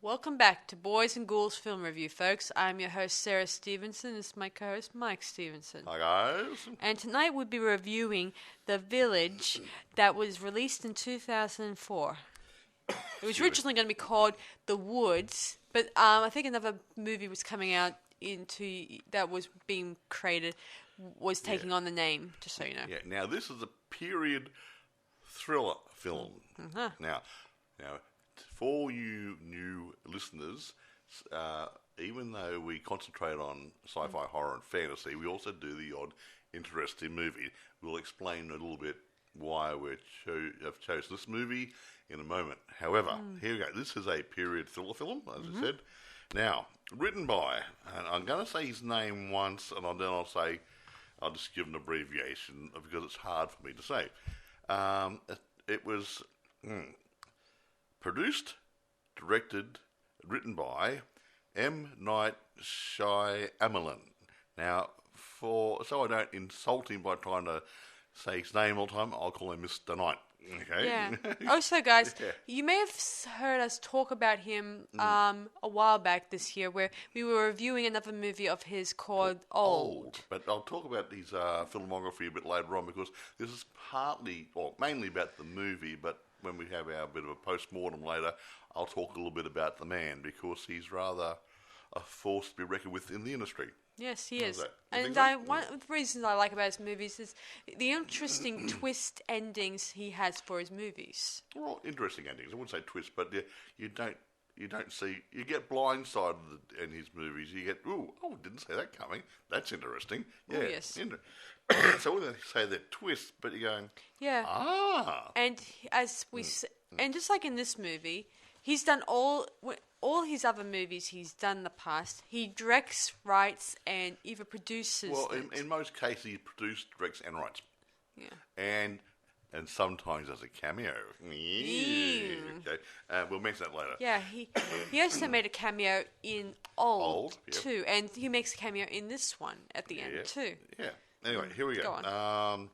Welcome back to Boys and Ghouls Film Review, folks. I'm your host, Sarah Stephenson. This is my co-host, Mike Stephenson. Hi, guys. And tonight we'll be reviewing The Village that was released in 2004. It was originally going to be called The Woods, but I think another movie was coming out that was being created, was taking on the name, just so you know. Yeah, now this is a period thriller film. Uh-huh. Now, for you new listeners, even though we concentrate on sci-fi, horror, and fantasy, we also do the odd interesting movie. We'll explain a little bit why we have chosen this movie in a moment. However, here we go. This is a period thriller film, as I said. Now, written by, and I'm going to say his name once, and then I'll just give an abbreviation because it's hard for me to say. It was produced, directed, written by M. Night Shyamalan. Now, so I don't insult him by trying to say his name all the time, I'll call him Mr. Knight. Okay. Yeah. Also, guys, you may have heard us talk about him a while back this year, where we were reviewing another movie of his called Old. But I'll talk about his filmography a bit later on, because this is mainly about the movie, but when we have our bit of a post-mortem later, I'll talk a little bit about the man, because he's rather a force to be reckoned with in the industry. Yes, he is. And one of the reasons I like about his movies is the interesting twist endings he has for his movies. Well, interesting endings. I wouldn't say twist, but you don't see. You get blindsided in his movies. You get, didn't see that coming. That's interesting. Yeah. Ooh, yes. So when they say that twist, but you're going, And and just like in this movie, he's done all his other movies he's done in the past. He directs, writes, and either produces. Well, in most cases, he produced, directs, and writes. Yeah. And sometimes as a cameo. Okay. We'll mention that later. Yeah, he also made a cameo in Old too, and he makes a cameo in this one at the end too. Yeah. Anyway, here we go. Go on.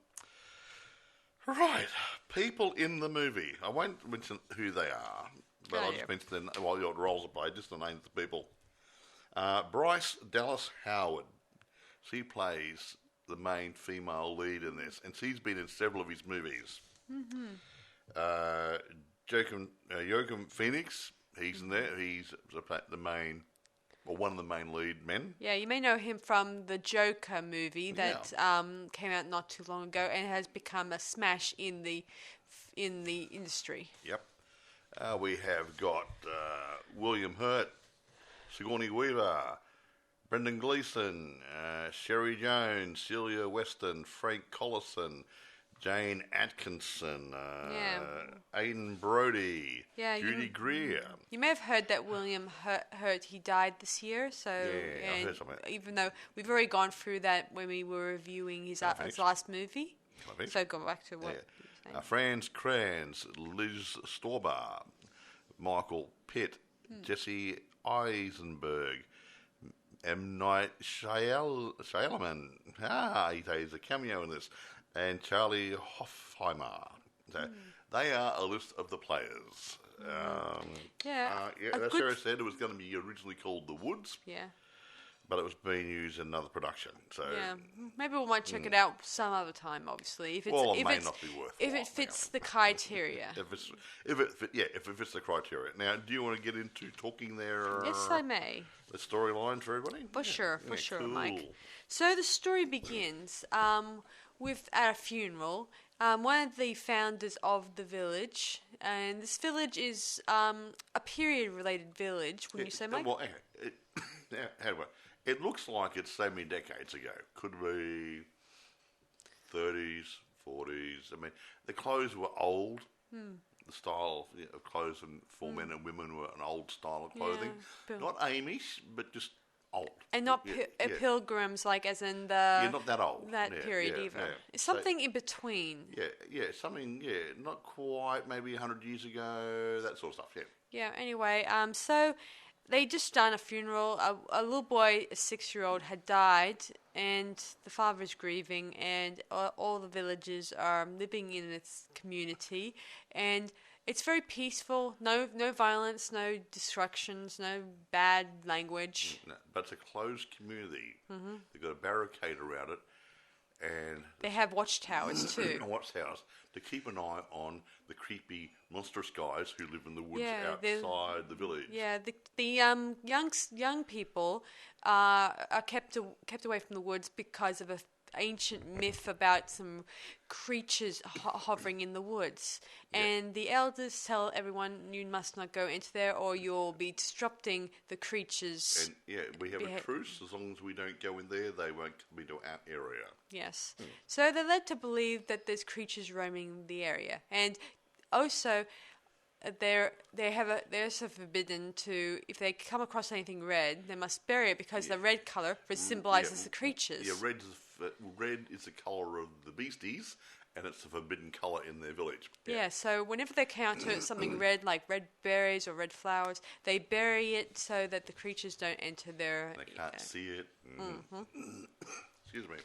Right, people in the movie. I won't mention who they are, but I'll just mention while your roles are played, just the names of the people. Bryce Dallas Howard. She plays the main female lead in this, and she's been in several of his movies. Joaquin Phoenix, he's in there. He's one of the main lead men. Yeah, you may know him from the Joker movie that came out not too long ago and has become a smash in the industry. Yep. We have got William Hurt, Sigourney Weaver, Brendan Gleeson, Sherry Jones, Celia Weston, Frank Collison, Jane Atkinson, Aidan Brody, Judy Greer. You may have heard that William Hurt, he died this year. So, I heard something. Even though we've already gone through that when we were reviewing his last movie. So go back to what you were saying. Franz Kranz, Liz Storbar, Michael Pitt, Jesse Eisenberg, M. Night Shyamalan. He's a cameo in this. And Charlie Hoffheimer. So they are a list of the players. As Sarah said, it was going to be originally called The Woods. Yeah. But it was being used in another production. So maybe we might check it out some other time. Obviously, if it fits the criteria. If it fits the criteria. Now, do you want to get into talking there? Yes, I may. The storyline for everybody. For sure, cool. Mike. So the story begins with at a funeral. One of the founders of the village, and this village is a period-related village. Wouldn't you say, Mike? Well, it looks like it's so many decades ago. Could be 30s, 40s. I mean, the clothes were old. The style of clothes for men and women were an old style of clothing. Not Amish, but just old. And not pilgrims, like as in the... not that old. That period either. Yeah. It's something in between. Something, not quite, maybe 100 years ago, that sort of stuff, Yeah, anyway, so they just done a funeral. A little boy, a 6-year-old, had died, and the father is grieving, and all the villagers are living in its community, and it's very peaceful. No violence, no destructions, no bad language. No, but it's a closed community. Mm-hmm. They've got a barricade around it, and they have watchtowers too. Watchtowers to keep an eye on the creepy, monstrous guys who live in the woods outside the village. Yeah, the young people are kept away from the woods because of a ancient myth about some creatures hovering in the woods, and the elders tell everyone you must not go into there or you'll be disrupting the creatures. And we have a truce. As long as we don't go in there, they won't come into our area. Yes. So they're led to believe that there's creatures roaming the area, and also they're so forbidden to, if they come across anything red, they must bury it because the red color symbolizes the creatures. Yeah, red is the colour of the beasties, and it's the forbidden colour in their village. Yeah, so whenever they encounter something red, like red berries or red flowers, they bury it so that the creatures don't enter their... They can't see it. Mm-hmm. Excuse me.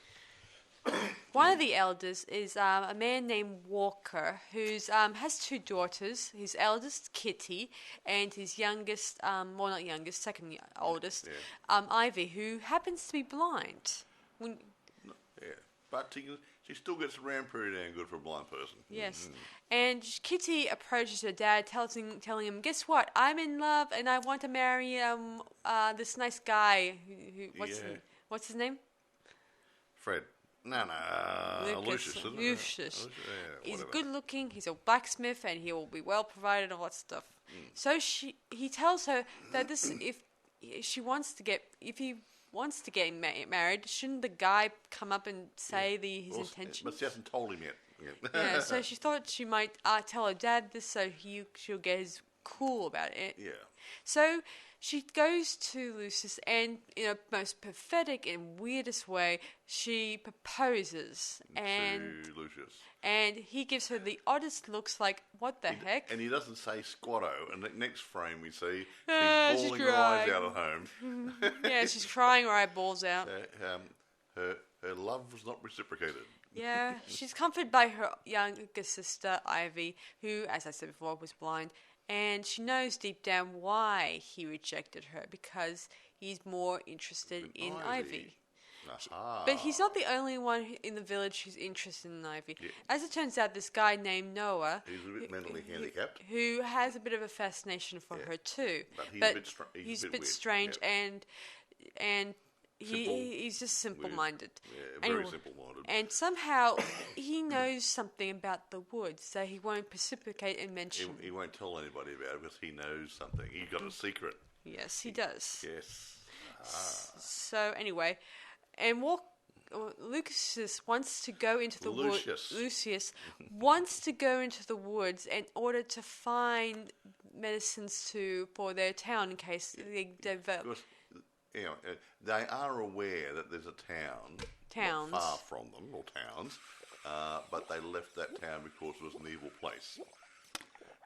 One of the elders is a man named Walker, who's has 2 daughters. His eldest, Kitty, and his youngest, not youngest, second oldest, Ivy, who happens to be blind. But she still gets around pretty damn good for a blind person. Yes. And Kitty approaches her dad, telling him, guess what? I'm in love and I want to marry this nice guy. What's his name? Fred. No. Lucius. Lucius. He's good looking, he's a blacksmith, and he will be well provided and all that stuff. So he tells her that if he wants to get married, shouldn't the guy come up and say his intentions? But she hasn't told him yet. Yeah, so she thought she might tell her dad this so she'll get his cool about it. Yeah. So she goes to Lucius and, in a most pathetic and weirdest way, she proposes. To Lucius. And he gives her the oddest looks, like, what the heck? And he doesn't say squatto. And the next frame we see, she's bawling her eyes out at home. Yeah, she's crying her eyeballs out. Her love was not reciprocated. Yeah, she's comforted by her younger sister, Ivy, who, as I said before, was blind. And she knows deep down why he rejected her, because he's more interested in Ivy. But he's not the only one in the village who's interested in Ivy. Yeah. As it turns out, this guy named Noah, he's a bit mentally handicapped, who has a bit of a fascination for her too. But he's a bit strange, and he's just simple-minded. Yeah, very simple-minded. And somehow he knows something about the woods that he won't precipitate and mention. He won't tell anybody about it because he knows something. He's got a secret. Yes, he does. Yes. So anyway, and Lucius wants to go into the woods. Lucius wants to go into the woods in order to find medicines for their town in case they develop. They are aware that there's a town not far from them, or towns, but they left that town because it was an evil place.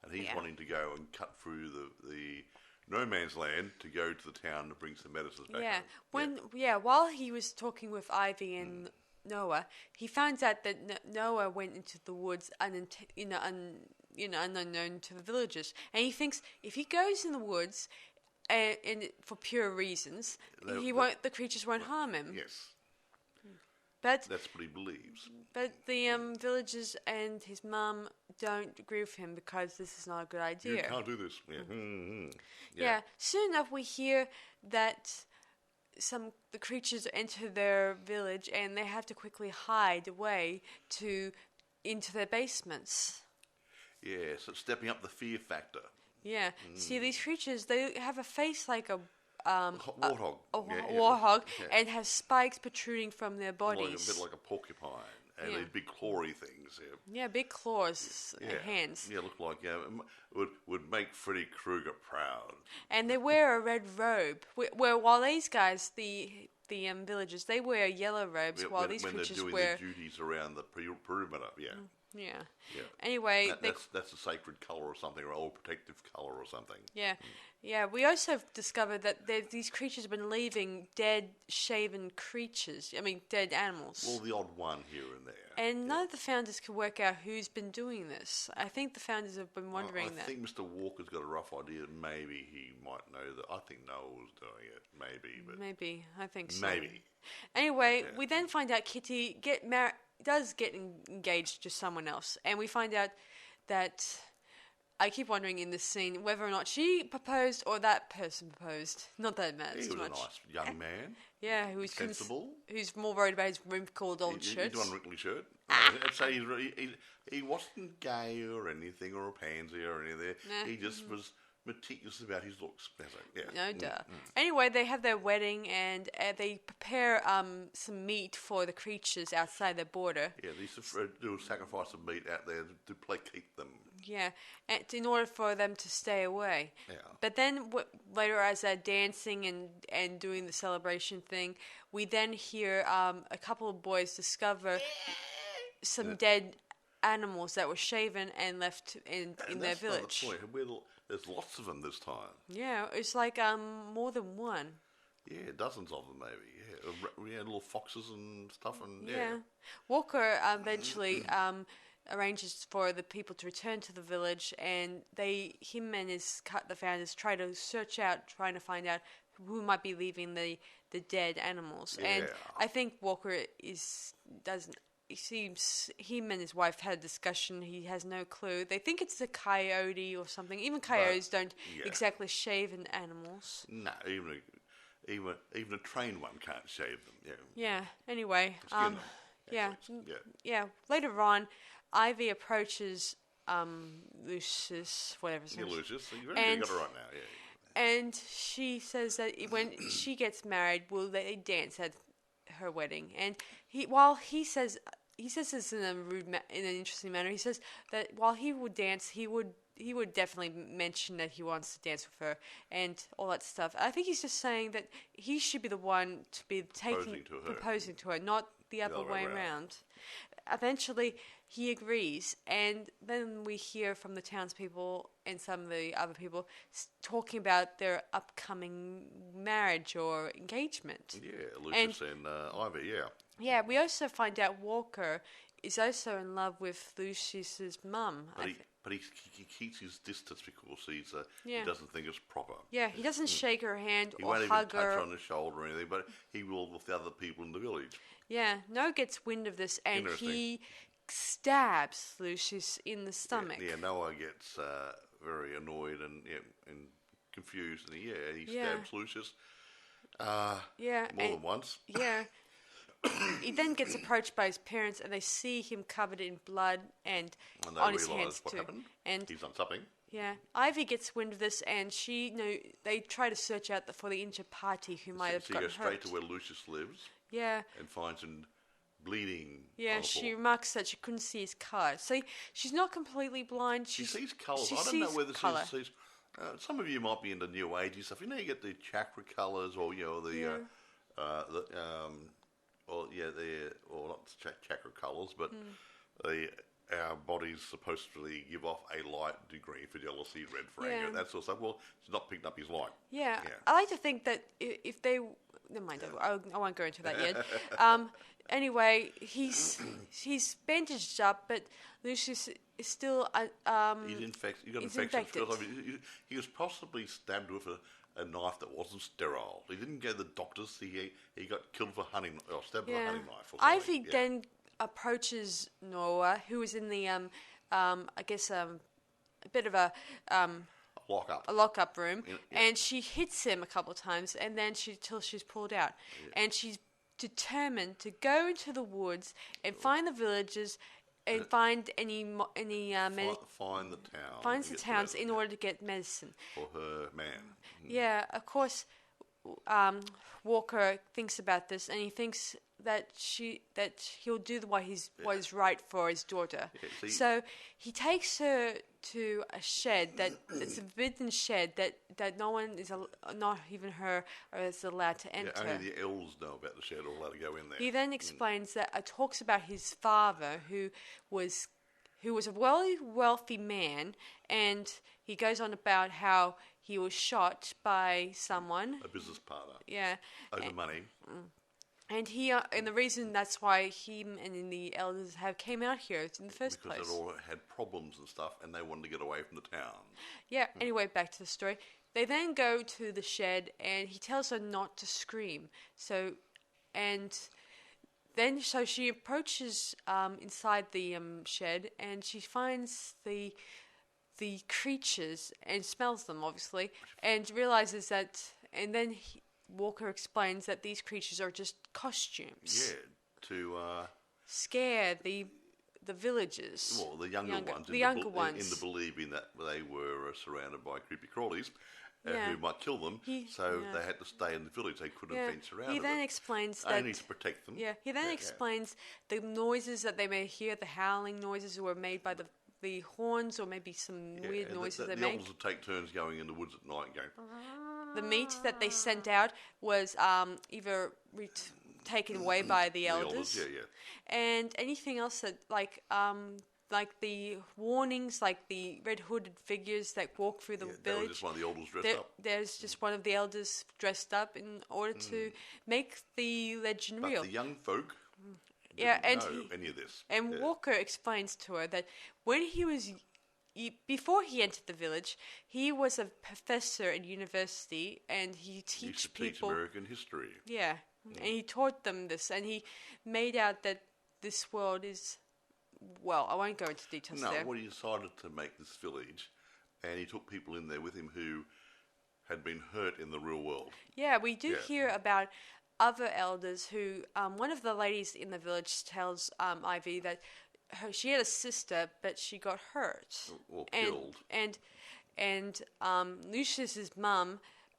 And he's wanting to go and cut through the no man's land to go to the town to bring some medicines back home. While he was talking with Ivy and Noah, he finds out that Noah went into the woods unknown to the villagers. And he thinks if he goes in the woods... And for pure reasons, the creatures won't harm him. Yes, but that's what he believes. But the villagers and his mum don't agree with him because this is not a good idea. You can't do this. Yeah. Yeah. Soon enough, we hear that the creatures enter their village and they have to quickly hide away into their basements. Yeah, so it's stepping up the fear factor. Yeah. See, these creatures, they have a face like a warthog. Warthog, and have spikes protruding from their bodies. A bit like a porcupine. And these big clawy things. Yeah, big claws and hands. Yeah, look like would make Freddy Krueger proud. And they wear a red robe. While these guys, the villagers, they wear yellow robes, while these creatures when they're doing their duties around the perimeter. Yeah. Yeah. Yeah. Anyway, That's a sacred colour or something, or old protective colour or something. yeah. Yeah, we also discovered that these creatures have been leaving dead, shaven creatures. I mean, dead animals. Well, the odd one here and there. And none of the founders can work out who's been doing this. I think the founders have been wondering that. I think Mr. Walker's got a rough idea that maybe he might know that. I think Noah was doing it, Maybe, I think so. Maybe. Anyway, we then find out Kitty does get engaged to someone else. And we find out that... I keep wondering in this scene whether or not she proposed or that person proposed. Not that it matters too much. He was a nice young man. Yeah, who's sensible. Who's more worried about his wrinkled old shirt. He's one wrinkly shirt. I'd say he wasn't gay or anything, or a pansy or anything. Nah. He just was meticulous about his looks. Yeah. No duh. Anyway, they have their wedding and they prepare some meat for the creatures outside their border. Yeah, they used to do a sacrifice of meat out there to placate them. Yeah, and in order for them to stay away. Yeah. But then later, as they're dancing and doing the celebration thing, we then hear a couple of boys discover some dead animals that were shaven and left in their village. That's the point. There's lots of them this time. Yeah, it's like more than one. Yeah, dozens of them maybe. Yeah, little foxes and stuff. And yeah. Walker eventually arranges for the people to return to the village, and him and the founders try to search out, trying to find out who might be leaving the dead animals. Yeah. And I think Walker doesn't. It seems him and his wife had a discussion. He has no clue. They think it's a coyote or something. Even coyotes don't exactly shave animals. No, even a trained one can't shave them. Yeah. Yeah. Anyway. Skin them. Yeah. Later on, Ivy approaches Lucius, whatever his name is. Lucius. You got it right now. Yeah. And she says that when she gets married, they dance at her wedding. And he says this in an interesting manner. He says that while he would dance, he would definitely mention that he wants to dance with her and all that stuff. I think he's just saying that he should be the one to be proposing to her, not the other way around. Eventually, he agrees, and then we hear from the townspeople and some of the other people talking about their upcoming marriage or engagement. Yeah, Lucius and Ivy, yeah. Yeah, we also find out Walker is also in love with Lucius's mum. But he keeps his distance because he doesn't think it's proper. Yeah, he doesn't shake her hand he or won't hug even touch her on the shoulder or anything, but he will with the other people in the village. Yeah, Noah gets wind of this and he stabs Lucius in the stomach. Yeah, Noah gets very annoyed and confused, and he stabs Lucius more than once. Yeah. He then gets approached by his parents, and they see him covered in blood and on his hands too. Happened. And he's done something. Yeah, Ivy gets wind of this, and they try to search out for the injured party who might have gotten hurt. She goes straight to where Lucius lives. Yeah. And finds him bleeding. Yeah, she remarks that she couldn't see his colour. See, she's not completely blind. She sees colours. I don't know whether she sees. Some of you might be into New Agey stuff. You get the chakra colours, or not chakra colours, but our body's supposed to give off a light degree for jealousy, red for anger, that sort of stuff. Well, she's not picking up his light. Yeah. I like to think that if they... Never mind, I won't go into that yet. Anyway, he's bandaged up, but Lucius is still... he's infected. He got infected. He was possibly stabbed with a knife that wasn't sterile. He didn't go to the doctors. He got killed for stabbed with a hunting knife or something. Ivy then approaches Noah, who is in the, a bit of a lock-up room, and she hits him a couple of times, and then till she's pulled out. Yeah. And she's determined to go into the woods and find the villagers and find finds the towns in order to get medicine for her man. Yeah, of course. Walker thinks about this, and he thinks that he'll do what is right for his daughter. Yeah, so he takes her to a shed it's a forbidden shed that no one is not even her is allowed to enter. Yeah, only the elves know about the shed or allowed to go in there. He then explains that talks about his father who was who was a wealthy man, and he goes on about how he was shot by someone. A business partner. Yeah. Over money. And and the reason that's why him and the elders have came out here in the first place. Because they all had problems and stuff, and they wanted to get away from the town. Yeah. Anyway, back to the story. They then go to the shed, and he tells her not to scream. So she approaches inside the shed, and she finds the creatures and smells them, obviously, and realizes that. And then Walker explains that these creatures are just costumes. Yeah, to scare the villagers. Well, the younger ones. The younger ones. In the believing that they were surrounded by creepy crawlies who might kill them. They had to stay in the village. They couldn't venture out. He then explains that only to protect them. Yeah. He then explains the noises that they may hear, the howling noises were made by the horns, or maybe some weird noises they make. The elders would take turns going in the woods at night, going. The meat that they sent out was either taken away by the elders. And anything else that like the warnings, like the red-hooded figures that walk through the village. Just one of the elders dressed up. There's just one of the elders dressed up in order to make the legend real. But the young folk didn't know any of this. And Walker explains to her that when before he entered the village, he was a professor at university, and he teach people American history. Yeah, and he taught them this, and he made out that this world is. Well, I won't go into details there. No, well, he decided to make this village, and he took people in there with him who had been hurt in the real world. Yeah, we do hear about other elders who. One of the ladies in the village tells Ivy that. She had a sister, but she got hurt or killed. And Lucius's mum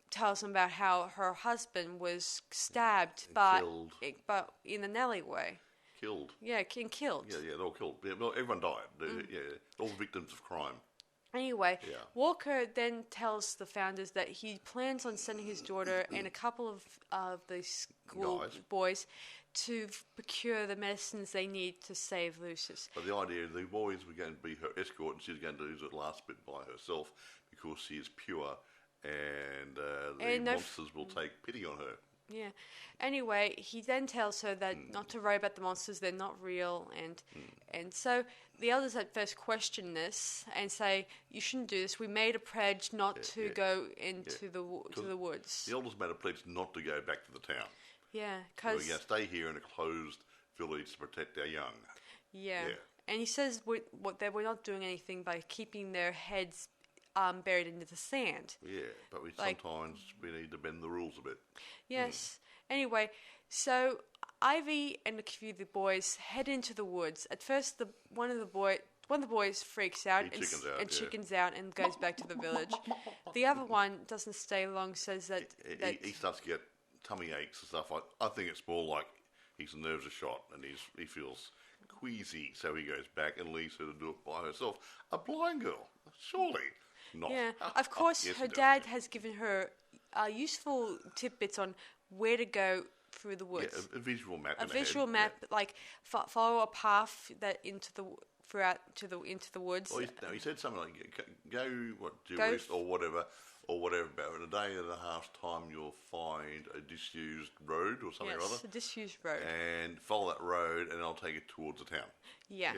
tells him about how her husband was stabbed killed. but in an alleyway. Killed. Yeah, killed. Yeah, they're all killed. Yeah, well, everyone died. Yeah, all victims of crime. Anyway, Walker then tells the founders that he plans on sending his daughter and a couple of the school boys to procure the medicines they need to save Lucius. But the idea, the boys were going to be her escort, and she's going to do the last bit by herself because she is pure, and the monsters will take pity on her. Yeah. Anyway, he then tells her that not to worry about the monsters; they're not real, and so the elders at first question this and say, "You shouldn't do this. We made a pledge not to go into the woods." The elders made a pledge not to go back to the town. Yeah, because we're going to stay here in a closed village to protect our young. Yeah. And he says we're not doing anything by keeping their heads buried into the sand. Yeah, but sometimes we need to bend the rules a bit. Yes. Anyway, so Ivy and a few of the boys head into the woods. At first, one of the boys freaks out and chickens out and goes back to the village. The other one doesn't stay long. Says that he starts to get tummy aches and stuff. I think it's more like his nerves are shot and he feels queasy, so he goes back and leaves her to do it by herself. A blind girl, surely not. Yeah, of course, her dad has given her useful tidbits on where to go through the woods. Yeah, a visual map. Like follow a path that into the woods. Well, he said something like go due east or whatever. But in a day and a half's time, you'll find a disused road or something or other. Yes, a disused road. And follow that road, and I'll take it towards the town. Yeah.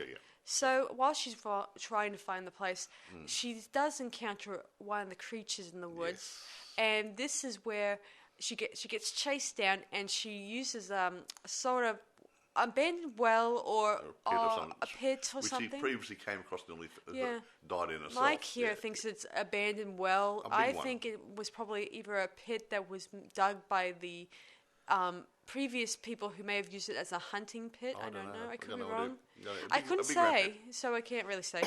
So while she's trying to find the place, she does encounter one of the creatures in the woods, and this is where she gets chased down, and she uses a sort of abandoned well or a pit or something. Which he previously came across and died in herself. Mike here thinks it's abandoned well. I think it was probably either a pit that was dug by the previous people who may have used it as a hunting pit. I don't know. I could be wrong. I couldn't say, so I can't really say.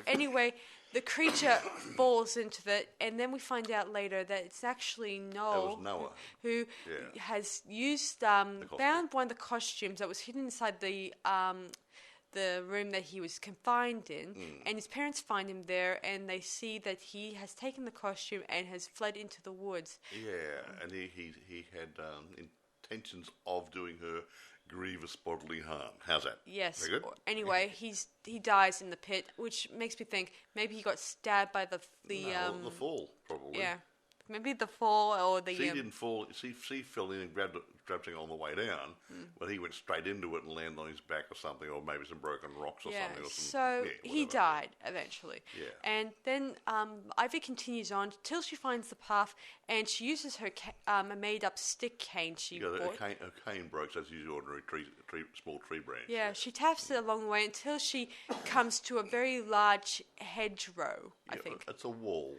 Anyway, the creature falls into it, and then we find out later that it's actually Noah who has found one of the costumes that was hidden inside the room that he was confined in, and his parents find him there, and they see that he has taken the costume and has fled into the woods. Yeah, and he had intentions of doing her grievous bodily harm. How's that? Yes. Very good. Anyway, he dies in the pit, which makes me think maybe he got stabbed by the The fall, probably. yeah, maybe the fall or the. She didn't fall. She fell in and grabbed it on the way down, but he went straight into it and landed on his back or something, or maybe some broken rocks or something. Or So he died eventually. Yeah. And then Ivy continues on till she finds the path, and she uses her a made-up stick cane she bought. A cane broke, so that's usually ordinary small tree branch. Yeah, she taps it along the way until she comes to a very large hedgerow, I think. It's a wall.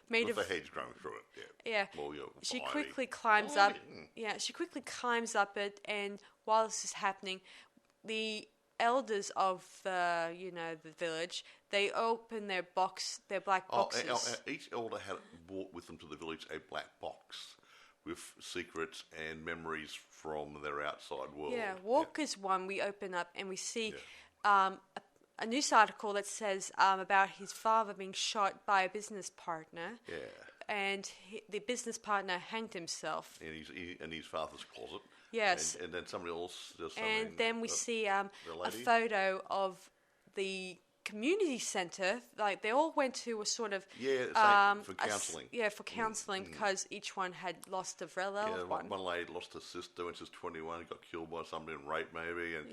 Made with of a hedge growing through it. Yeah. Well, She quickly climbs up. Yeah, she quickly climbs up it, and while this is happening, the elders of the village, they open their black boxes. Each elder had brought with them to the village a black box with secrets and memories from their outside world. Yeah, Walker's one we open up and we see a news article that says about his father being shot by a business partner. Yeah. And the business partner hanged himself. In his father's closet. Yes. And then somebody else does something. And then we see a photo of the community centre. Like they all went to a sort of for counselling. For counselling because each one had lost a relative. Yeah, one lady lost her sister when she was 21, got killed by somebody in rape maybe, and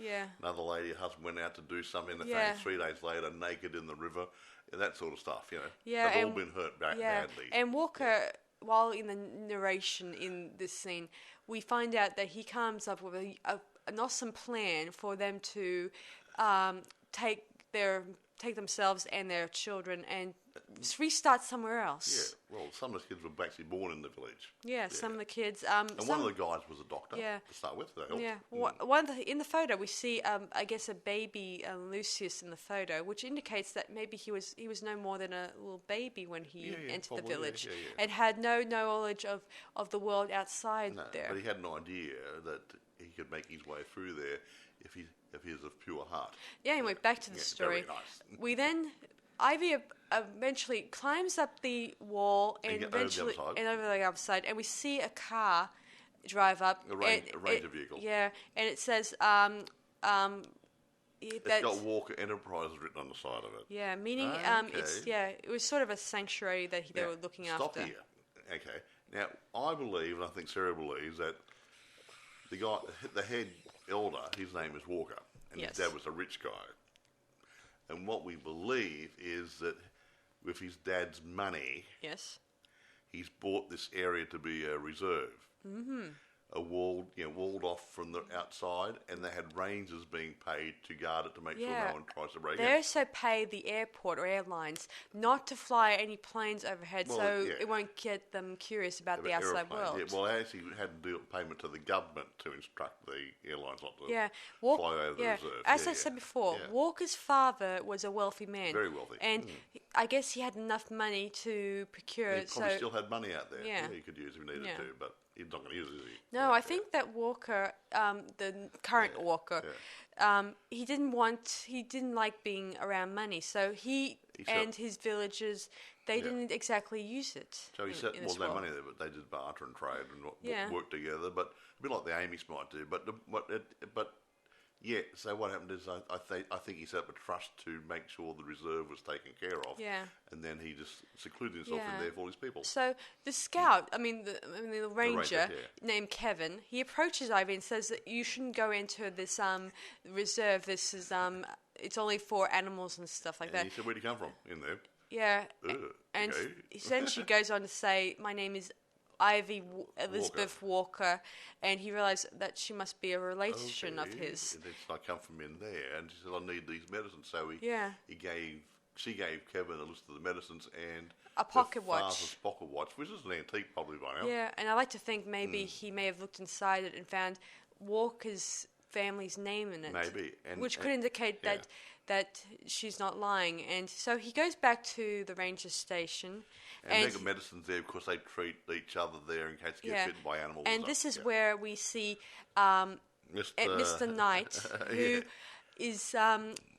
another lady, her husband went out to do something, and they found 3 days later naked in the river, that sort of stuff. Yeah, they've all been hurt badly. And Walker, while in the narration in this scene, we find out that he comes up with an awesome plan for them to take themselves and their children and restart somewhere else. Yeah, well, some of the kids were actually born in the village. Yeah, some of the kids. And one of the guys was a doctor to start with. In the photo, we see, I guess, a baby Lucius in the photo, which indicates that maybe he was no more than a little baby when he entered the village and had no knowledge of the world outside there. But he had an idea that he could make his way through there if he is of pure heart. Yeah, anyway, back to the story. Very nice. We then, Ivy eventually climbs up the wall and over the other side, and we see a car drive up. A ranger vehicle. Yeah, and it says it's got Walker Enterprises written on the side of it. Yeah, meaning it was sort of a sanctuary that they were looking after. Stop here. Okay. Now, I believe, and I think Sarah believes, that the head elder, his name is Walker, and his dad was a rich guy. And what we believe is that with his dad's money, he's bought this area to be a reserve. Mm-hmm. Walled off from the outside, and they had rangers being paid to guard it to make sure no one tries to break in. They also pay the airport or airlines not to fly any planes overhead, it won't get them curious about the outside world. Yeah, well, they actually had to do payment to the government to instruct the airlines not to fly over the reserve. As I said before, Walker's father was a wealthy man. Very wealthy. And I guess he had enough money to procure... He probably still had money out there he could use if he needed to, but... He's not going to use it, is he? No, I think that Walker, the current Walker, he didn't like being around money. So he and his villagers, they didn't exactly use it. So he said, no money there, but they did barter and trade and work together. But a bit like the Amish might do. So what happened is I think he set up a trust to make sure the reserve was taken care of. Yeah. And then he just secluded himself in there for all his people. So the scout, the ranger named Kevin, he approaches Ivy and says that you shouldn't go into this reserve. This is it's only for animals and stuff like that. And he said, "Where'd you come from?" In there. Yeah. And then she goes on to say, "My name is Ivy Elizabeth Walker," and he realised that she must be a relation of his. And I come from in there, and she said, "I need these medicines." So she gave Kevin a list of the medicines and a pocket watch. Father's pocket watch, which is an antique probably by now. Yeah, and I like to think maybe he may have looked inside it and found Walker's family's name in it. Maybe, which could indicate that she's not lying. And so he goes back to the ranger station. And they got medicines there because they treat each other there in case they get bitten by animals. And this is where we see Mr. Knight, who is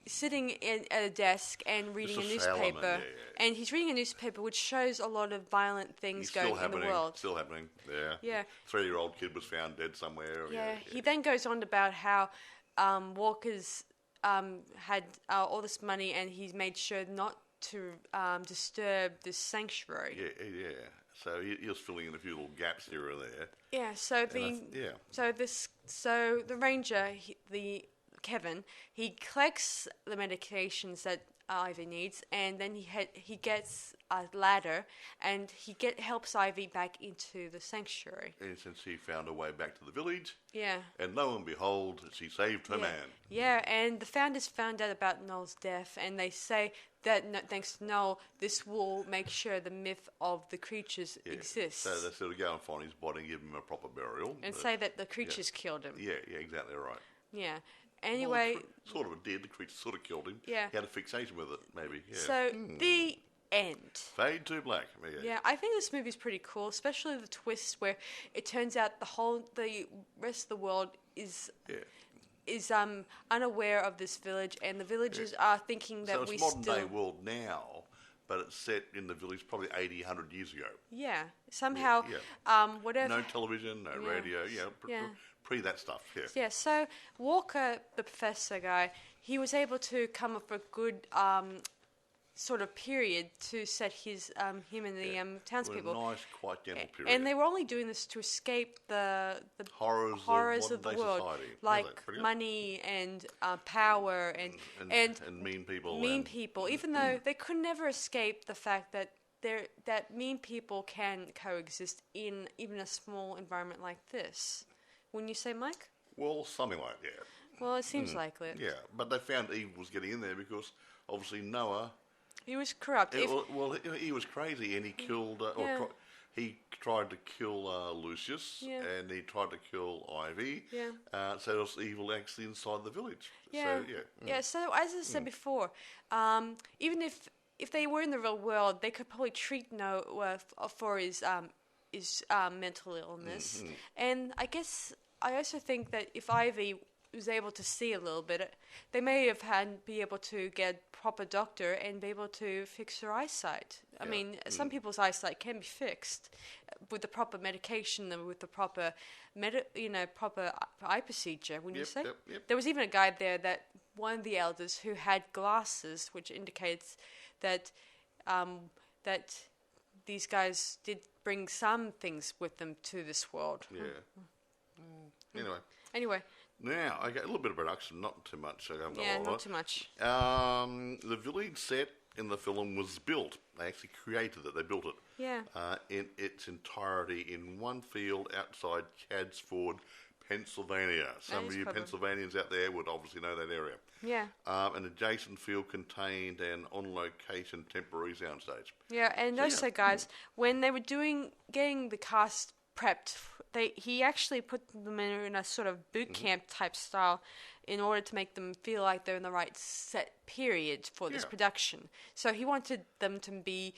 sitting at a desk and reading a Mr. newspaper, Salomon, yeah. and he's reading a newspaper which shows a lot of violent things going in the world. Still happening. Yeah. Yeah. 3-year-old kid was found dead somewhere. Yeah. He then goes on about how Walker's had all this money, and he's made sure not to disturb this sanctuary. Yeah. So he was filling in a few little gaps here and there. Yeah. So the ranger, Kevin, he collects the medications that Ivy needs, and then he gets a ladder, and he helps Ivy back into the sanctuary. And since she found her way back to the village, Yeah. and lo and behold, she saved her man. Yeah, and the founders found out about Noel's death, and they say that thanks to Noel, this will make sure the myth of the creatures exists. So they sort of go and find his body and give him a proper burial. And say that the creatures killed him. Yeah, exactly right. Yeah. Anyway... Well, sort of did. The creature sort of killed him. Yeah. He had a fixation with it, maybe. Yeah. So, the end. Fade to black. Yeah, I think this movie's pretty cool, especially the twist where it turns out the rest of the world is unaware of this village, and the villagers are thinking that so it's modern day world now, but it's set in the village probably 80, 100 years ago. Yeah, somehow, whatever. No television, no radio, pre that stuff, Yeah, so Walker, the professor guy, he was able to come up with a good sort of period to set him and the townspeople. A nice, quite gentle period. And they were only doing this to escape the horrors of the modern-day world, society. like money and power and mean people. Mean people, even though they could never escape the fact that mean people can coexist in even a small environment like this. Wouldn't you say, Mike? Well, something like that. Well, it seems like it. Yeah, but they found Eve was getting in there because obviously Noah... He was corrupt. He was crazy, and he killed... he tried to kill Lucius, and he tried to kill Ivy. Yeah. So there was evil actually inside the village. Yeah. So, so as I said before, even if they were in the real world, they could probably treat Noah for his mental illness. Mm-hmm. And I guess I also think that if Ivy was able to see a little bit, they may have be able to get a proper doctor and be able to fix her eyesight. I mean, some people's eyesight can be fixed with the proper medication and with the proper proper eye procedure, wouldn't you say? Yep. There was even a guy there, that one of the elders, who had glasses, which indicates that that these guys did bring some things with them to this world. Yeah. Anyway. Now, a little bit of production, not too much. Not too much. The village set in the film was built. They actually created it. They built it. Yeah. In its entirety in one field outside Cadsford, Pennsylvania. Some of you Pennsylvanians out there would obviously know that area. Yeah. An adjacent field contained an on-location temporary soundstage. Yeah, and also, guys, when they were getting the cast prepped, he actually put them in a sort of boot camp type style in order to make them feel like they're in the right set period for this production. So he wanted them to be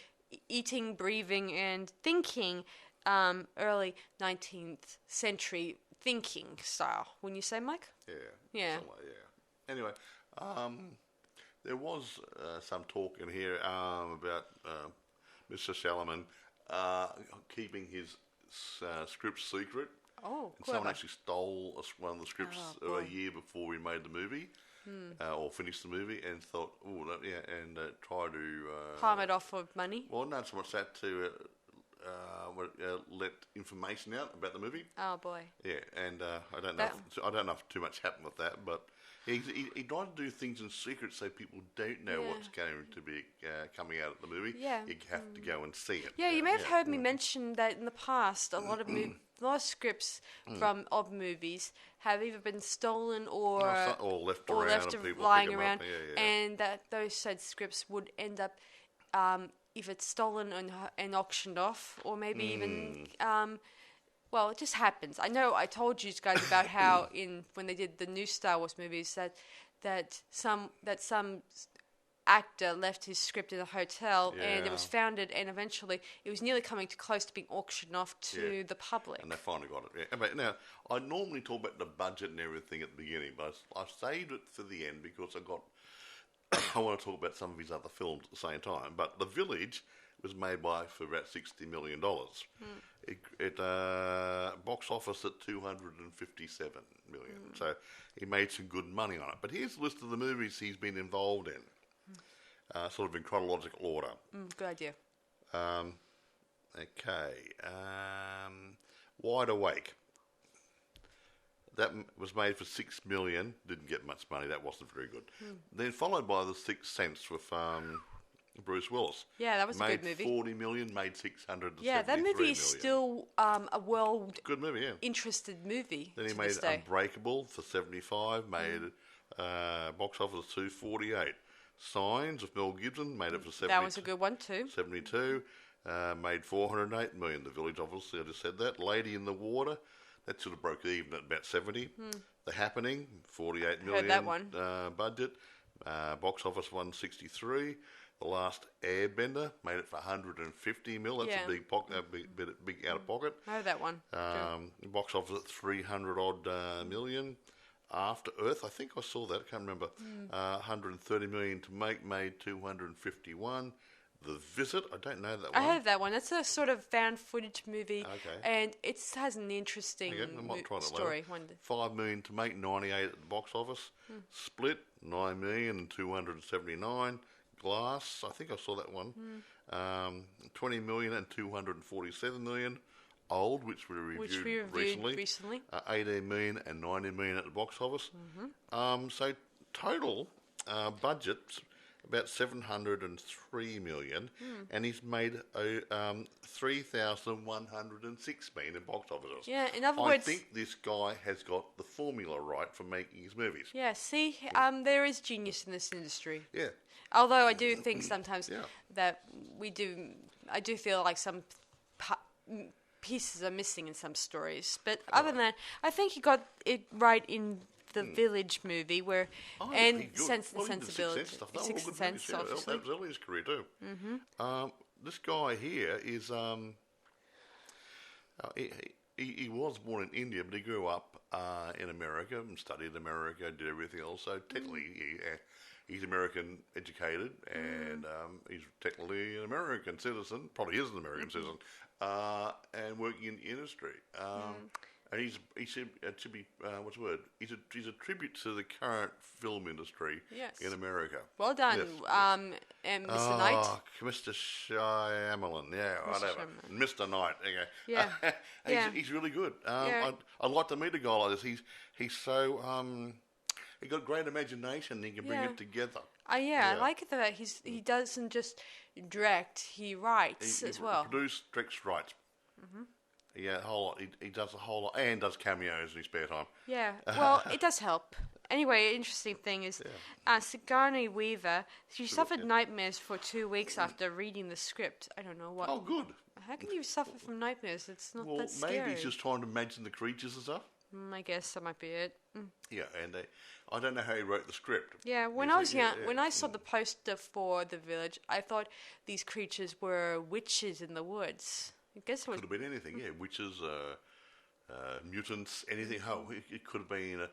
eating, breathing, and thinking early 19th century thinking style. Wouldn't you say, Mike? Yeah. Anyway, there was some talk in here about Mr. Salomon keeping his script secret. Oh, and someone actually stole one of the scripts a year before we made the movie, or finished the movie, and thought, and tried to palm it off for money. Well, not so much that, to let information out about the movie. Oh boy. Yeah, and I don't know if too much happened with that, but he tried to do things in secret so people don't know what's going to be coming out of the movie. Yeah. You have to go and see it. Yeah, you may have heard me mention that in the past, a lot of scripts of movies have either been stolen or left around and people lying pick them around, up. and that those said scripts would end up either stolen and auctioned off, or maybe even well, it just happens. I know I told you guys about how when they did the new Star Wars movies that some actor left his script in a hotel and it was founded, and eventually it was nearly coming too close to being auctioned off to the public. And they finally got it. Yeah. But now, I normally talk about the budget and everything at the beginning, but I saved it for the end because I got I want to talk about some of his other films at the same time. But The Village was made for about $60 million. It box office at $257 million. So he made some good money on it. But here's a list of the movies he's been involved in, sort of in chronological order. Good idea. Okay. Wide Awake. That was made for $6 million. Didn't get much money. That wasn't very good. Then followed by The Sixth Sense with Bruce Willis. Yeah, that was a good movie. Made $40 million. Made $673 Yeah, that movie is still a world good movie. Yeah. interested movie. Then he made Unbreakable for $75. Made box office $248. Signs of Mel Gibson made it for $70. That was a good one too. $72. Made $408 million. The Village, obviously, I just said that. Lady in the Water. That sort of broke even at about 70. The Happening, $48 million. Heard that one. Budget. Box office 163. The Last Airbender made it for $150 million. That's a big out of pocket. I heard that one. Box office at 300 odd million. After Earth, I think I saw that. I can't remember. 130 million to make. Made 251. The Visit, I don't know that one. I heard that one. That's a sort of found footage movie. Okay. And it has an interesting story. $5 million to make, 98 at the box office. Split, $9 million and 279. Glass, I think I saw that one. $20 million and 247 million. Old, which we reviewed recently. 18 million and 90 million at the box office. So total budget about 703 million, and he's made 3,106 million in box office. Yeah, in other words, I think this guy has got the formula right for making his movies. Yeah, see, there is genius in this industry. Yeah. Although I do think sometimes that I do feel like some pieces are missing in some stories. But other than that, I think he got it right in the Village movie, where Sense and Sensibility, Sixth Sense, obviously. That was early in his career too. This guy here is he was born in India, but he grew up in America and studied in America, did everything else. So technically, he's American educated, and he's technically an American citizen. Probably is an American citizen, and working in the industry. And he should be what's the word? He's a tribute to the current film industry in America. Well done, and Mr. Knight. Mr. Shyamalan, whatever. Mr. Knight, okay. Yeah, he's really good. I'd like to meet a guy like this. He's so he got great imagination. He can bring it together. I like it that he doesn't just direct; he writes as well. Produce, directs, writes. Yeah, a whole lot. He does a whole lot, and does cameos in his spare time. Yeah, well, it does help. Anyway, interesting thing is, Sigourney Weaver, she suffered nightmares for 2 weeks after reading the script. I don't know what. Oh, good. How can you suffer from nightmares? It's not that scary. Well, maybe he's just trying to imagine the creatures and stuff. I guess that might be it. Yeah, and I don't know how he wrote the script. Yeah, when I was young, when I saw the poster for The Village, I thought these creatures were witches in the woods. I guess it could have been anything. Yeah, witches, mutants, anything. It could have been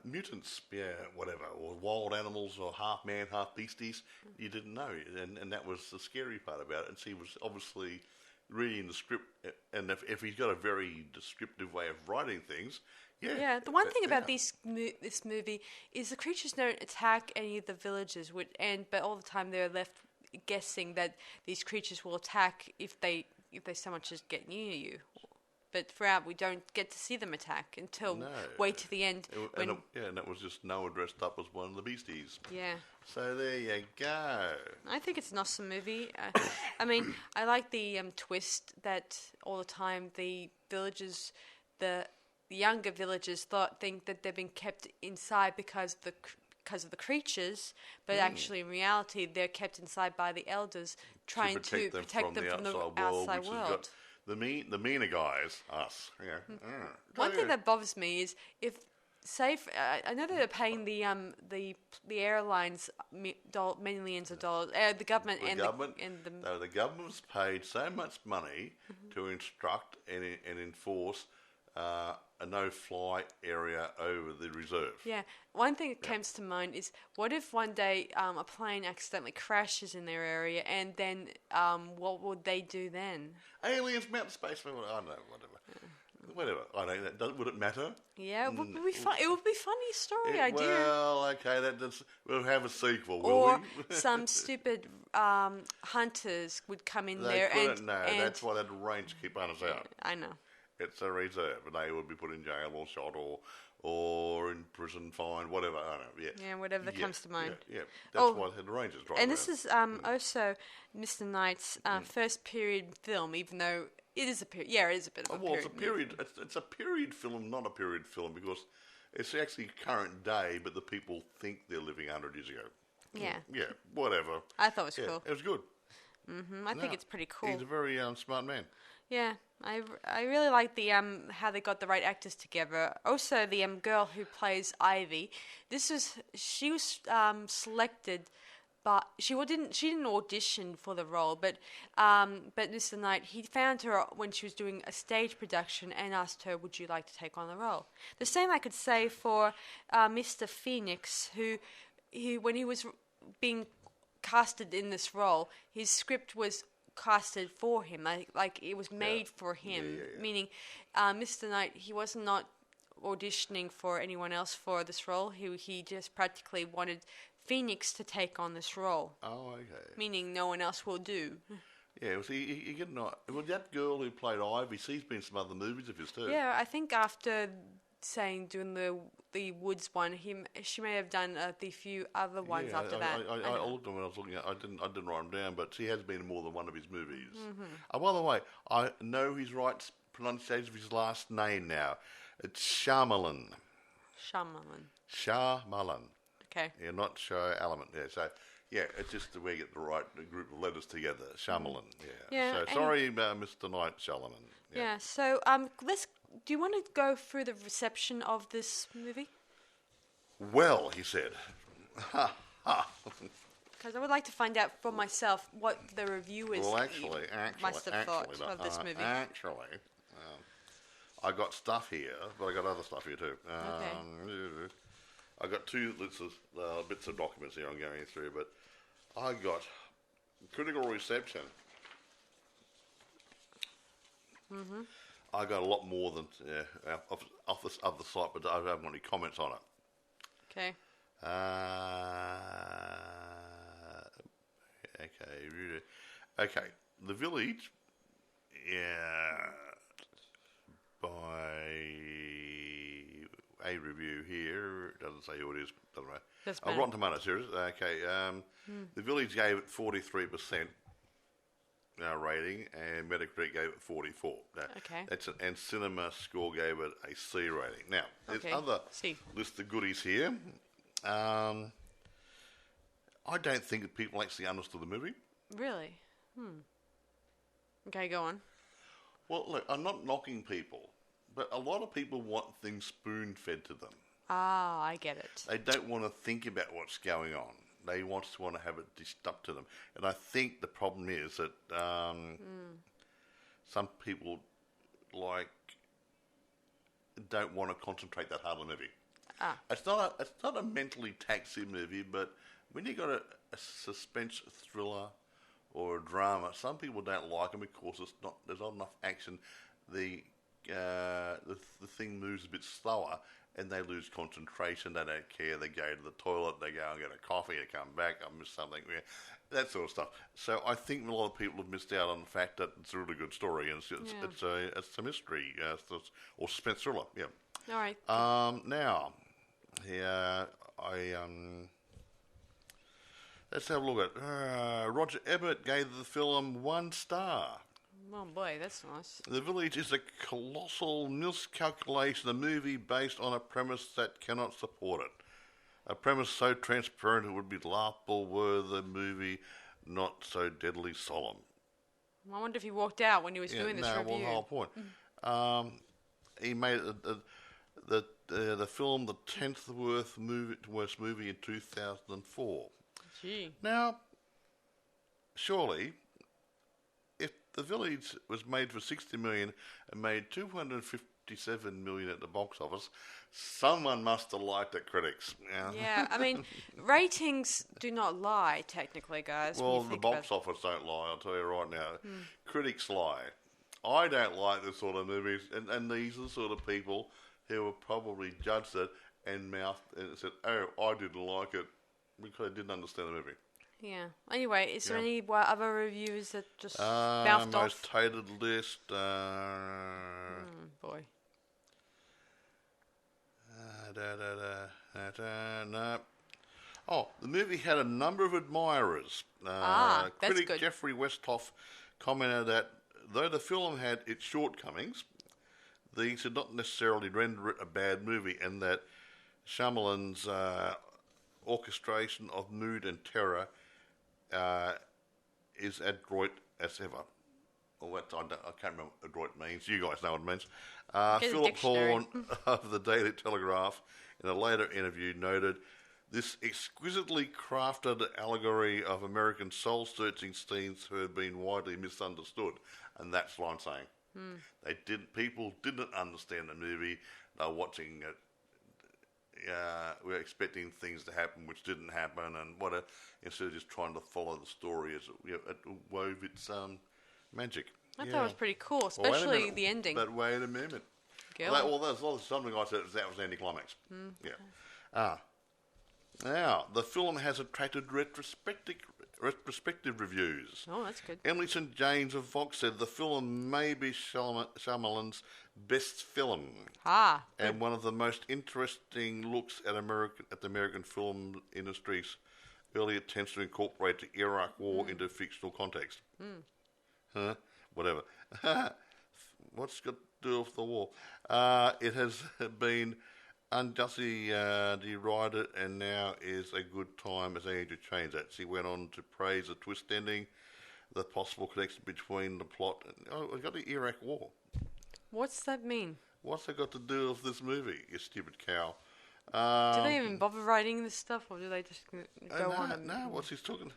mutants. Yeah, whatever, or wild animals, or half man, half beasties. You didn't know, and that was the scary part about it. And she was obviously reading the script, and if he's got a very descriptive way of writing things, the one thing about this movie is the creatures don't attack any of the villagers, but all the time they're left guessing that these creatures will attack if they so much as get near you. But throughout, we don't get to see them attack until way to the end. And that was just Noah dressed up as one of the beasties. Yeah. So there you go. I think it's an awesome movie. I mean, I like the twist that all the time the villagers, the younger villagers think that they've been kept inside because of the creatures, but actually in reality they're kept inside by the elders trying to protect them from the outside world. The meaner guys, us. Yeah. One thing that bothers me is if, say, I know that they're paying the airlines millions of dollars, the government. The government's paid so much money to instruct and enforce a no-fly area over the reserve. Yeah. One thing that comes to mind is, what if one day a plane accidentally crashes in their area, and then what would they do then? Aliens, mountain space, I don't know, whatever. I don't know. Would it matter? Yeah, it would be fun. It would be a funny story idea. Well, okay, we'll have a sequel, will Or we? some stupid hunters would come in there and... No, that's why they'd arrange to keep hunters out. I know. It's a reserve, and they would be put in jail or shot or in prison, fined, whatever. I don't know. Yeah, whatever comes to mind. Yeah. That's why the Rangers drive. And this is also Mr. Knight's first period film, even though it is a period. Yeah, it is a bit of a period. It's a period. It's a period film, not a period film, because it's actually current day, but the people think they're living 100 years ago. Yeah. Yeah, whatever. I thought it was cool. It was good. I think it's pretty cool. He's a very smart man. Yeah, I really like the how they got the right actors together. Also, the girl who plays Ivy, she was selected, but she didn't audition for the role. But Mr. Knight, he found her when she was doing a stage production and asked her, "Would you like to take on the role?" The same I could say for Mr. Phoenix, who when he was being casted in this role, his script was casted for him, like it was made for him. Meaning, Mr. Knight, he was not auditioning for anyone else for this role. He just practically wanted Phoenix to take on this role. Oh, okay. Meaning, no one else will do. Yeah, well, that girl who played Ivy, she's been in some other movies of his too. Yeah, I think after doing the Woods one, she may have done the few other ones after that. I looked at them when I was looking at. I didn't write them down, but she has been in more than one of his movies. By the way, I know his right pronunciation of his last name now. It's Shyamalan. Shyamalan. Okay. Yeah, not Shyamalan. Yeah, so yeah, it's just the way you get the right group of letters together. Shyamalan. Yeah. So sorry, Mr. Knight Shyamalan. Yeah. So do you want to go through the reception of this movie? Well, he said. Because I would like to find out for myself what the reviewers must have thought of this movie. Actually, I got stuff here, but I got other stuff here too. Okay. I got two bits of documents here I'm going through, but I got critical reception. I got a lot more than off the site, but I haven't got any comments on it. Okay. Okay. The Village, by a review here, it doesn't say who it is, doesn't matter. Rotten Tomatoes, here it is. Okay. The Village gave it 43%. Rating, and Metacritic gave it 44. Okay. And Cinema Score gave it a C rating. Now, there's other list of goodies here. I don't think that people actually understood the movie. Really? Okay, go on. Well, look, I'm not knocking people, but a lot of people want things spoon-fed to them. Ah, I get it. They don't want to think about what's going on. They want to have it dished up to them. And I think the problem is that some people don't want to concentrate that hard on the movie. It's not a mentally taxing movie, but when you got a suspense thriller or a drama, some people don't like them because there's not enough action. The thing moves a bit slower, and they lose concentration. They don't care. They go to the toilet. They go and get a coffee. They come back. I missed something. That sort of stuff. So I think a lot of people have missed out on the fact that it's a really good story, and it's a mystery or suspense thriller. Yeah. All right. Now, let's have a look at Roger Ebert gave the film 1 star. Oh boy, that's nice. The Village is a colossal miscalculation, a movie based on a premise that cannot support it. A premise so transparent it would be laughable were the movie not so deadly solemn. I wonder if he walked out when he was doing this review. Well, the whole point. He made the film the 10th worst movie in 2004. Gee. Now, surely, if The Village was made for $60 million and made $250 57 million at the box office. Someone must have liked it, critics. Yeah, I mean, ratings do not lie, technically, guys. Well, the box office don't lie, I'll tell you right now. Critics lie. I don't like this sort of movies, and these are the sort of people who have probably judged it and mouthed and said, "Oh, I didn't like it," because I didn't understand the movie. Yeah. Anyway, is there any other reviews that just bounced off? Most hated list. Boy. No. Oh, the movie had a number of admirers. That's Critic good. Jeffrey Westhoff commented that though the film had its shortcomings, these did not necessarily render it a bad movie, and that Shyamalan's orchestration of mood and terror is adroit as ever. Well, I can't remember what adroit means. You guys know what it means. Philip Horn of the Daily Telegraph, in a later interview, noted this exquisitely crafted allegory of American soul-searching teens who have been widely misunderstood, and that's what I'm saying. People didn't understand the movie. They were watching it. We were expecting things to happen which didn't happen, and whatever. Instead of just trying to follow the story as it wove its magic. I thought it was pretty cool, especially the ending. But wait a minute. There's something I said that was the anticlimax. Yeah. Now, the film has attracted retrospective reviews. Oh, that's good. Emily St. James of Vox said the film may be Shyamalan's best film. And one of the most interesting looks at the American film industry's early attempts to incorporate the Iraq War into fictional context. Whatever. What's got to do with the war? It has been unjustly derided, and now is a good time as any to change that. She went on to praise the twist ending, the possible connection between the plot, and we got the Iraq War. What's that mean? What's that got to do with this movie, you stupid cow? Do they even bother writing this stuff, or do they just go on? No, what's he talking?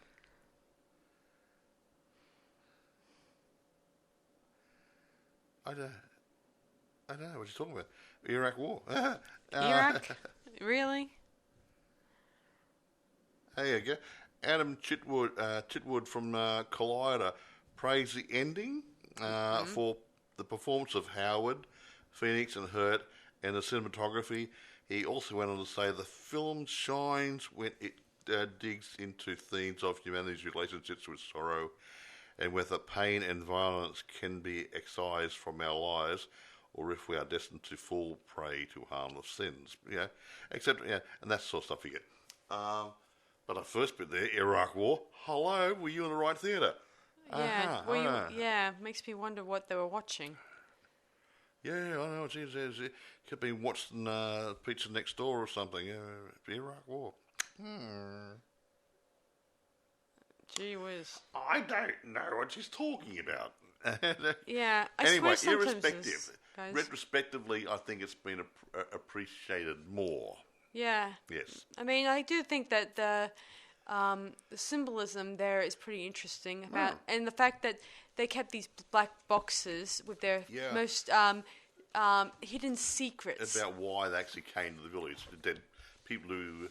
I don't know what you're talking about. Iraq War. Iraq? Really? There you go. Adam Chitwood from Collider praised the ending for the performance of Howard, Phoenix and Hurt, and the cinematography. He also went on to say the film shines when it digs into themes of humanity's relationships with sorrow, and whether pain and violence can be excised from our lives, or if we are destined to fall prey to harmless sins. And that sort of stuff you get. But the first bit there, Iraq War, hello, were you in the right theatre? Yeah, makes me wonder what they were watching. Yeah, I know. It could have been watching Pizza Next Door or something. Iraq War. Gee whiz. I don't know what she's talking about. Yeah, anyway, swear irrespective, retrospectively, I think it's been appreciated more. Yeah. Yes. I mean, I do think that the symbolism there is pretty interesting about, and the fact that they kept these black boxes with their most hidden secrets about why they actually came to the village, the dead people who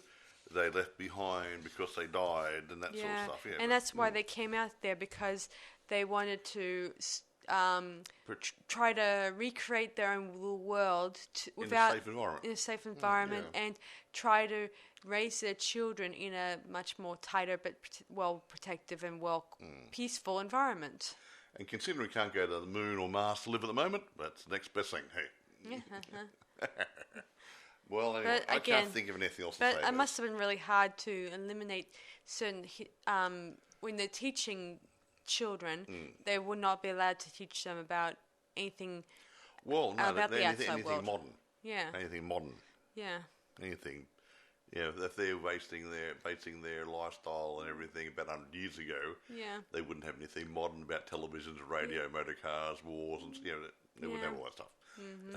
they left behind because they died and that sort of stuff. Yeah, and that's why they came out there, because they wanted to try to recreate their own little world without in a safe environment, and try to raise their children in a much more tighter but well protective and peaceful environment. And considering we can't go to the moon or Mars to live at the moment, that's the next best thing. Hey. Well, anyway, I can't think of anything else to say. But it must have been really hard to eliminate certain when they're teaching children, they would not be allowed to teach them about anything. Well, no, about the outside anything world. Modern. Yeah. Anything modern. Yeah. Anything. Yeah, if they're basing their lifestyle and everything about 100 years ago, they wouldn't have anything modern about televisions, radio, motor cars, wars, and they wouldn't have all that stuff.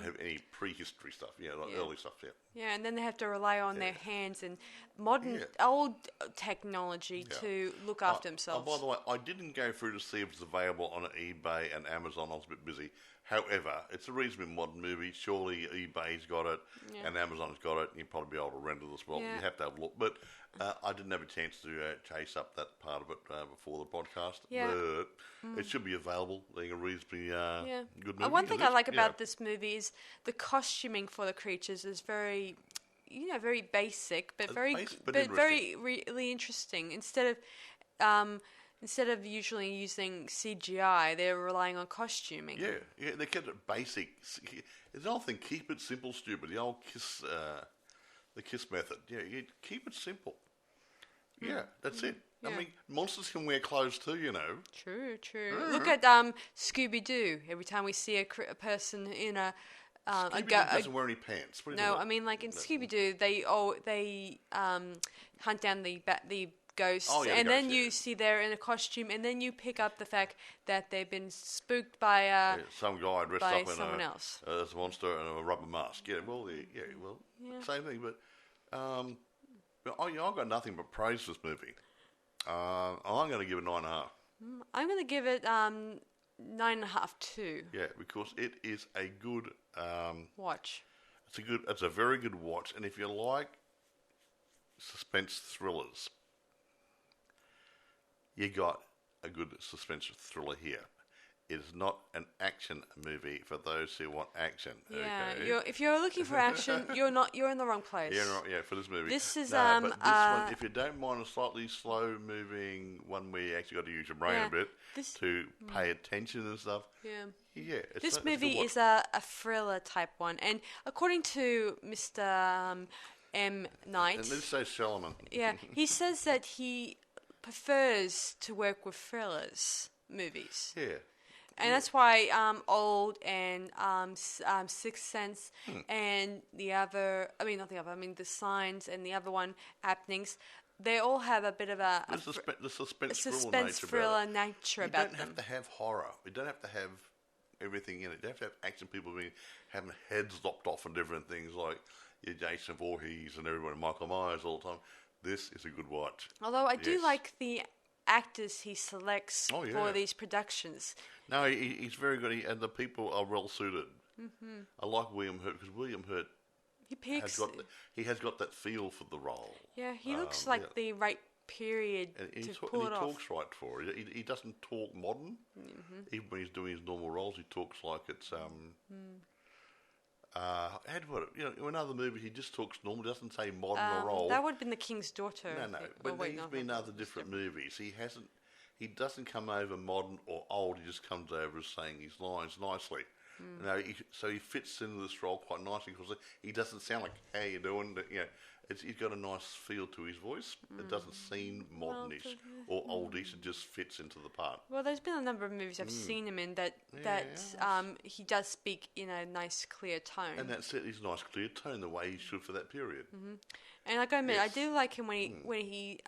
have any prehistory stuff, like early stuff, Yeah, and then they have to rely on their hands and modern, old technology to look after themselves. Oh, by the way, I didn't go through to see if it's available on eBay and Amazon. I was a bit busy. However, it's a reasonably modern movie. Surely eBay's got it and Amazon's got it. You'd probably be able to rent it as well. Yeah. You have to have a look. But I didn't have a chance to chase up that part of it before the podcast. Yeah. But it should be available, being a reasonably good movie. One thing I like about this movie is the costuming for the creatures is very, very basic, but very really interesting. Instead of usually using CGI, they're relying on costuming. Yeah, they kept it basic. It's the old thing, keep it simple, stupid. The old KISS, the KISS method. Yeah, you keep it simple. Yeah, that's it. Yeah. I mean, monsters can wear clothes too, True. Look at Scooby-Doo. Every time we see a person in a... Scooby-Doo doesn't wear any pants. No, I mean, like in Scooby-Doo, they hunt down the ghosts, and then you see they're in a costume, and then you pick up the fact that they've been spooked by some guy dressed up someone else as a monster and a rubber mask. Same thing. But I've got nothing but praise for this movie. I'm going to give it 9.5. I'm going to give it 9.5 too. Yeah, because it is a good watch. It's a very good watch, and if you like suspense thrillers, you got a good suspense thriller here. It is not an action movie for those who want action. Yeah, okay? If you're looking for action, you're in the wrong place. For this movie. This is but this one, if you don't mind a slightly slow moving one where you actually got to use your brain a bit to pay attention and stuff. Yeah. This movie is a thriller type one, and according to Mr. M. Night, and this says Solomon. Yeah, he says that he prefers to work with thrillers movies. Yeah. And that's why Old and Sixth Sense and the Signs and the other one, Happenings, they all have a bit of a suspense thriller nature about them. You don't have to have horror. You don't have to have everything in it. You don't have to have action people having heads lopped off and different things like your Jason Voorhees and everyone, Michael Myers all the time. This is a good watch. Although I do like the actors he selects for these productions. No, he's very good, and the people are well suited. Mm-hmm. I like William Hurt because William Hurt has got that feel for the role. Yeah, he looks like the right period to pull it off. He talks right for it. He doesn't talk modern. Mm-hmm. Even when he's doing his normal roles, he talks like it's in other movies he just talks normal. He doesn't say modern or old. That would have been The King's Daughter. No. But he's been in other different movies. He doesn't come over modern or old. He just comes over as saying his lines nicely. So he fits into this role quite nicely because he doesn't sound like "How you doing?" He's got a nice feel to his voice. It doesn't seem modernish or oldish. It just fits into the part. Well, there's been a number of movies I've seen him in that he does speak in a nice, clear tone. And that's it. He's a nice, clear tone, the way he should for that period. Mm-hmm. And I gotta admit, I do like him when he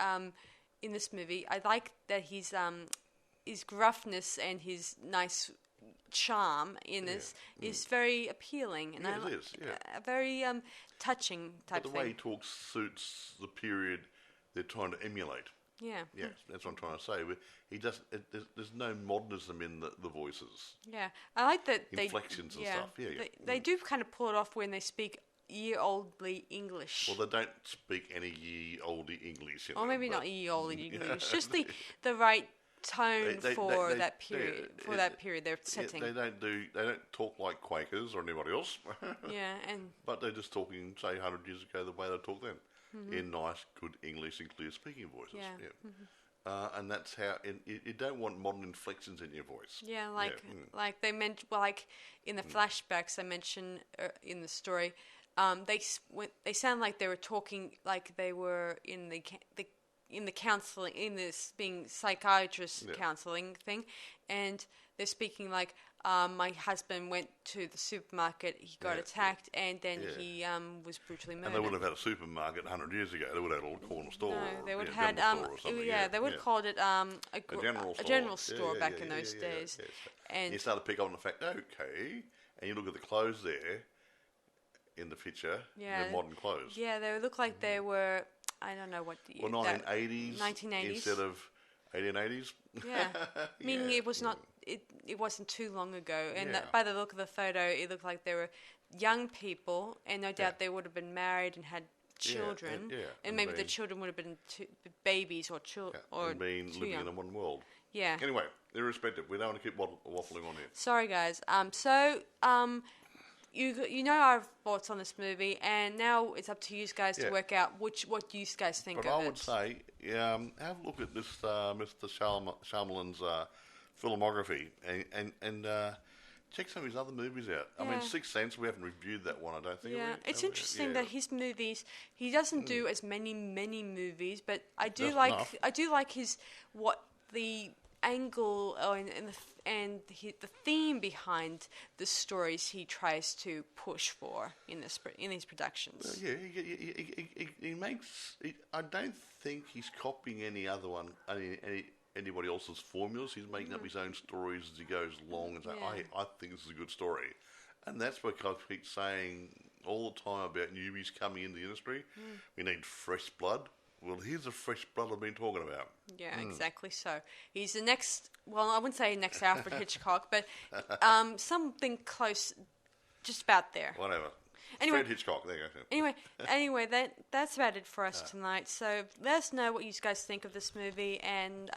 in this movie. I like that his gruffness and his nice charm in this is very appealing, and it is. A very touching type but the way he talks suits the period they're trying to emulate. Yeah, that's what I'm trying to say. He doesn't. There's no modernism in the voices. Yeah, I like that inflections and stuff. They do kind of pull it off when they speak ye-oldly English. Well, they don't speak any ye-oldy English. Or maybe not ye-oldy English. Just the right tone for that period. That period they're setting. They don't talk like Quakers or anybody else. But they're just talking, say, 100 years ago the way they talk then, in nice, good English and clear speaking voices. Yeah. Mm-hmm. And that's how you don't want modern inflections in your voice. Yeah, like they meant, like in the flashbacks I mentioned in the story, they sound like they were talking like they were in the counseling, in this being psychiatrist counseling thing, and they're speaking like, my husband went to the supermarket, he got attacked, and then he was brutally murdered. And they wouldn't have had a supermarket 100 years ago. They would have had a little corner store. No, they would have had they would have called it a general store back in those days. Yes. And you start to pick up on the fact, okay, and you look at the clothes there in the picture, they're modern clothes. Yeah, they look like they were, I don't know what the year. Well, 1980s 1980s. instead of 1880s. Yeah. Meaning Yeah. it was not, it wasn't too long ago. And Yeah. by the look of the photo, it looked like they were young people, and no doubt they would have been married and had children. And maybe the children would have been babies or children. Or and been living in a modern world. Yeah. Anyway, irrespective, we don't want to keep waffling on here. Sorry, guys. You know our thoughts on this movie, and now it's up to you guys to work out what you guys think of it. But I would say, have a look at this Mr. Shyamalan's filmography and check some of his other movies out. I mean, Sixth Sense, we haven't reviewed that one, I don't think. Yeah, it's interesting that his movies, he doesn't do as many movies, but I do like his the angle and the theme behind the stories he tries to push for in these productions. Yeah, he makes. I don't think he's copying anybody else's formulas. He's making up his own stories as he goes along and saying, I think this is a good story. And that's because I keep saying all the time about newbies coming into the industry. We need fresh blood. Well, here's the fresh blood I've been talking about. Yeah, exactly so. He's the next, well, I wouldn't say next Alfred Hitchcock, but something close, just about there. Whatever. Anyway, Fred Hitchcock, there you go. Anyway, that's about it for us tonight. So let us know what you guys think of this movie, and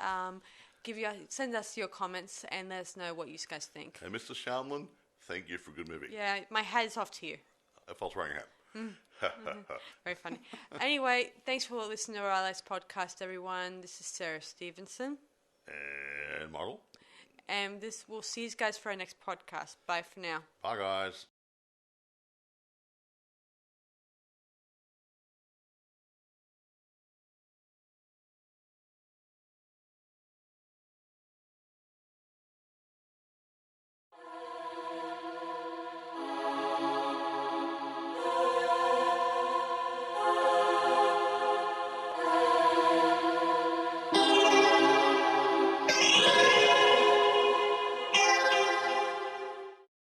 send us your comments and let us know what you guys think. And Mr. Shyamalan, thank you for a good movie. Yeah, my hat is off to you. If I was wearing a hat. Very funny. Anyway, thanks for listening to our last podcast, everyone. This is Sarah Stephenson. And Michael. And we'll see you guys for our next podcast. Bye for now. Bye, guys.